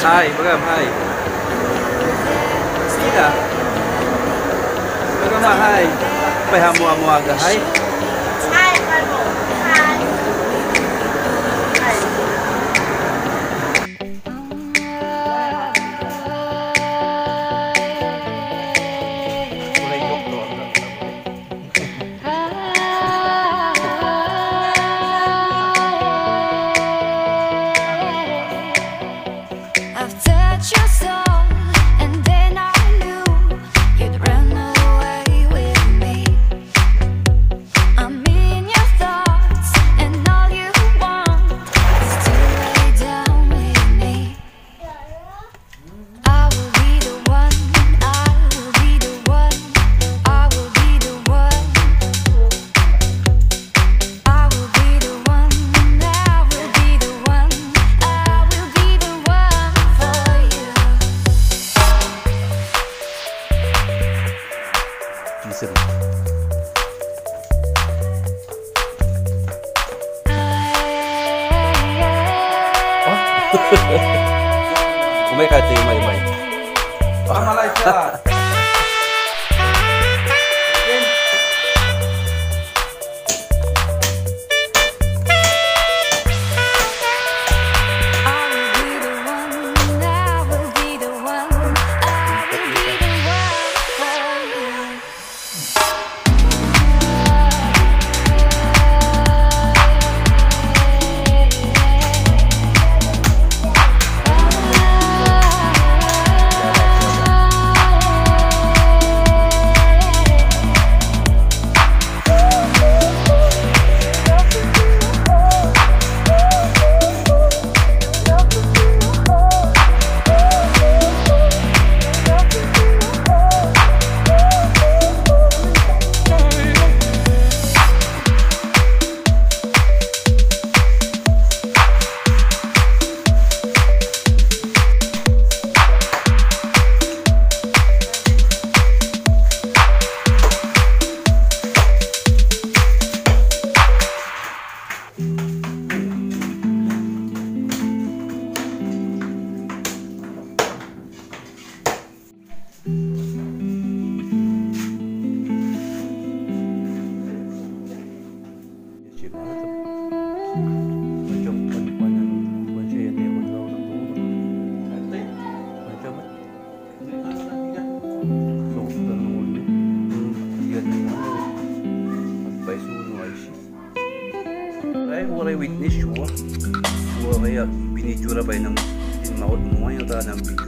Hai, Bagam, hai. Tidak. Bagam, hai. Pai hamu aga, hai. Hai, Bagam. Hai. Hai. Mulai doktor. I've touched your soul, and then I knew you'd run away with me. I'm in your thoughts, and all you want is to lay down with me. I will be the one, I will be the one, I will be the one. I will be the one, I will be the one, I will be the one for you. Listen. Umay ka tayo, may. Pamalay ka. I will be the one, I will be the one, I will be the one for you. Waray witness siya. Waray binidyo na ba ng tinmaot mo ngayon ta ng video.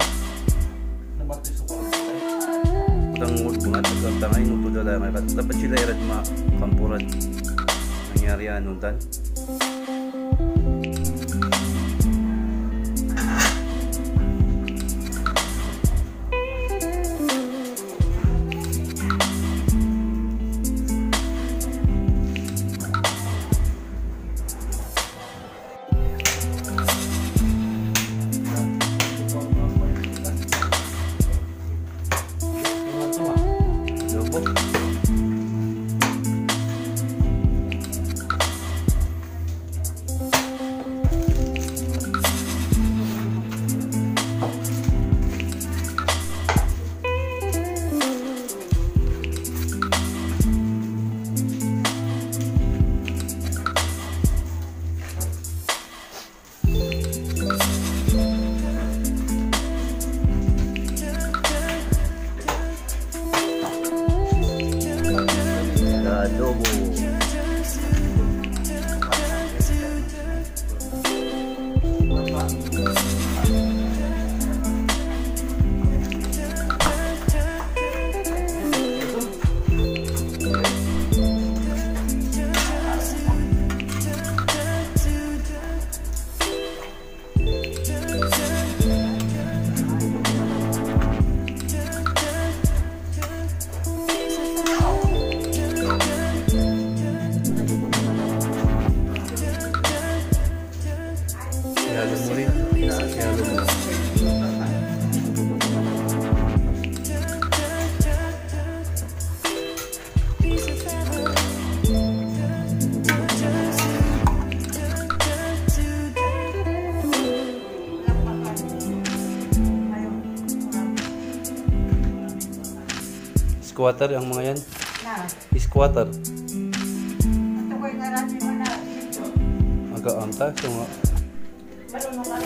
Tangod bungat at tangay no to dala nga dapat sila irad makampuran. Nangyari ano tan. Squatter ang mga yan. Na. Squatter. Ito ko yung narami mo na. Aga-amta. So nga. Marunong ka.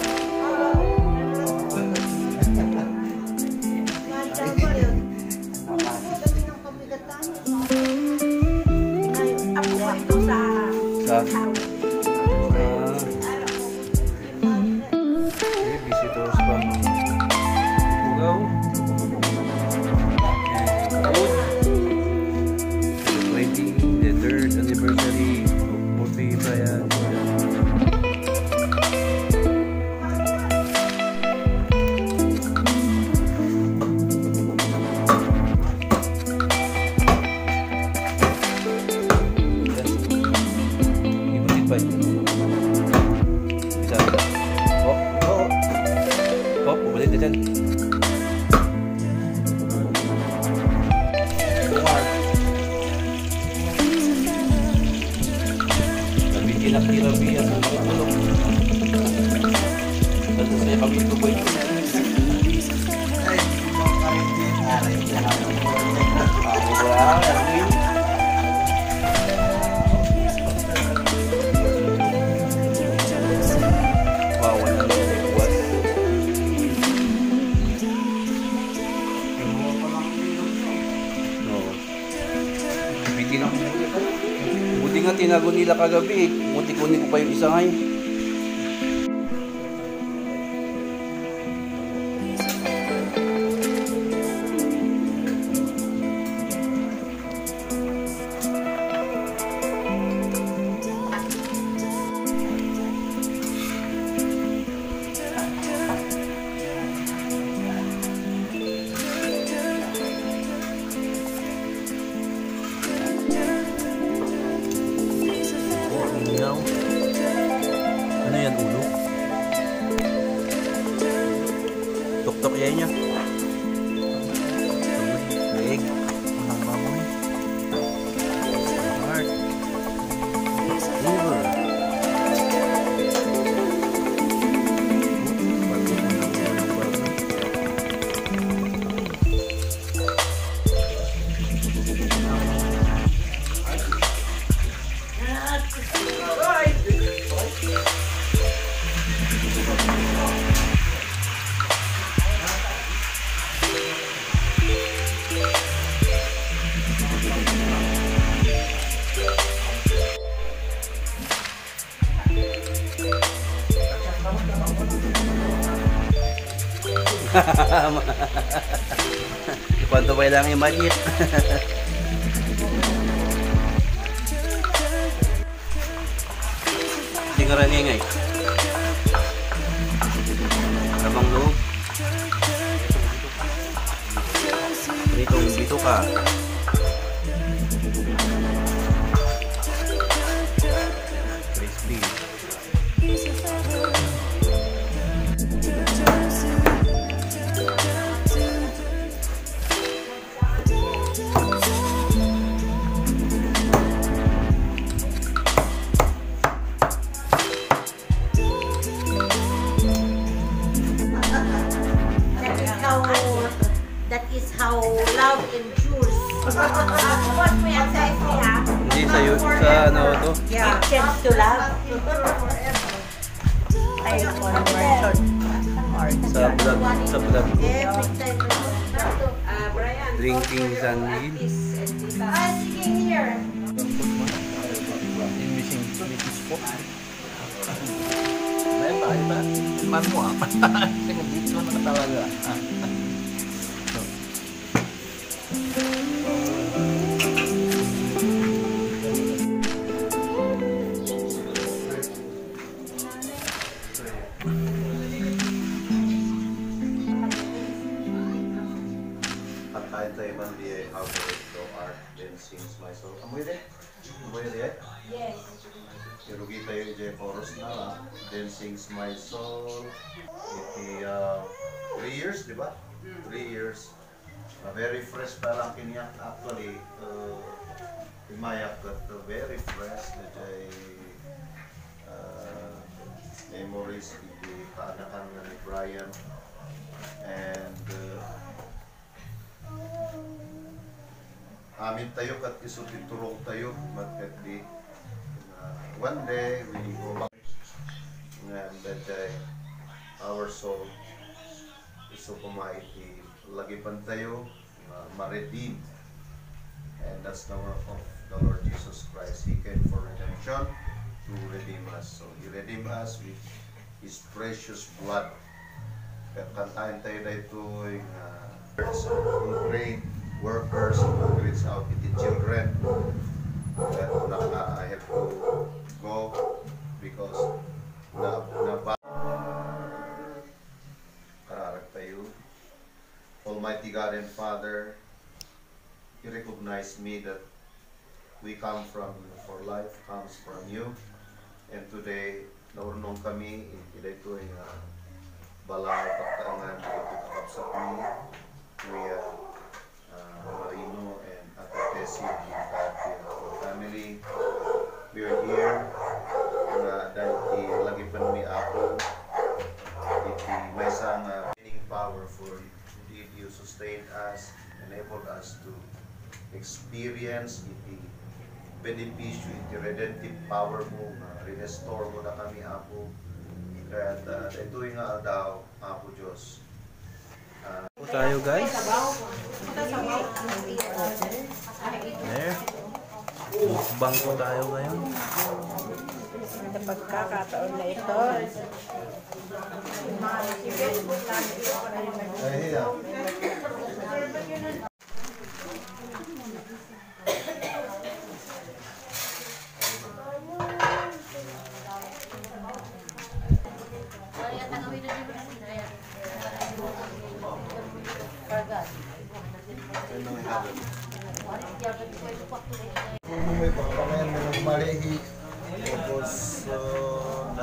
Sa? Okay, visitors pa. Go. Celebrating the 3rd anniversary of Puti Brian. Kinakirabi ang mga tulong. Tapos saya kami ito po ito. Wow, wala na buwas. No. Bitin ako. Buti nga tinago nila kagabi eh. Muti-kunin ko pa yung isa ngayon. Ano yan, ulo? Tok-tok yan niya. Leg. Ang baboy. Heart. Liver. Kwanto pa lang yung magic. Hindi ka rin ingay. Labang loob. Dito ka. Crispy. That is how love endures. What we say ha? Hindi sa ano to? Yeah. Change to love. Ay, conversion. Sa vlog ko. Every time. Brian. Drinking sandwich. Sige here. Man mo apa? Tingnan dito na talaga. How to go art then sings my soul. Amoy deh? Amoy deh? Yes. Kirugi tayo ije chorus na then sings my soul. Iti 3 years, di ba? 3 years. Very fresh pa lang kiniyak actually. Imayak kat very fresh ije memories iti kaanakan ni Brian. And amin tayo kat isutiturong tayo matkat di one day we go back and that day our soul iso kumaiti lagi pan tayo ma-redeem, and that's the work of the Lord Jesus Christ. He came for redemption to redeem us. So He redeemed us with His precious blood. Kaya kantahin tayo na ito yung great workers who reach out to the children. I have to go because kararag tayo. Almighty God and Father, You recognize me that we come from, for life comes from You. And today, naunong kami, ila ito ay balay, pagkaangan, ito kakapsat mi, Kuya Marino and Ate Tessie, and our family. We are here, dahil lagi pa ni ako, may isang powerful. Indeed, You sustained us, enabled us to experience iti benepisyo, iti redemptive power mo, restore mo na kami, Apo. Kaya ito yung daw, Apo Diyos. Po tayo guys. There. Mukbang po tayo ngayon. Sa pagkakataon na ito, May pagpapakayan mo ng malihi. Tapos 9.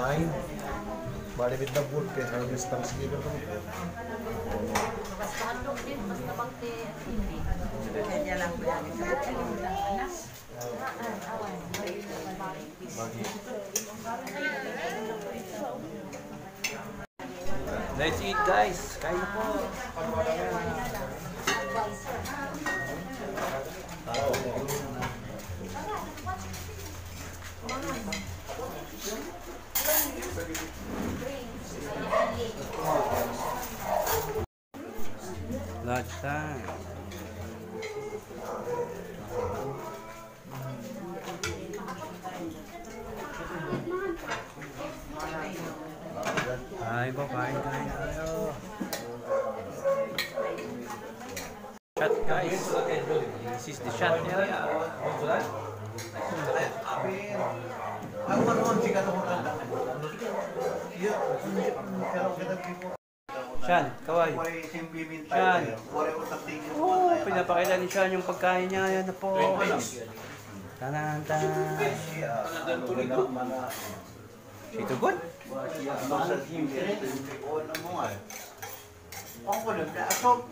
Malibit na food kaya harvest Thanksgiving kami. Let's eat guys. Kain po. Lunch time. Kain po, kain tayo. Shot guys. This is the shot area. Sean, kaway. Sean. Oh, pinapakita ni Sean yung pagkain niya. Yan na po. Tanan-tan. Ito good? Ang kulit na asok.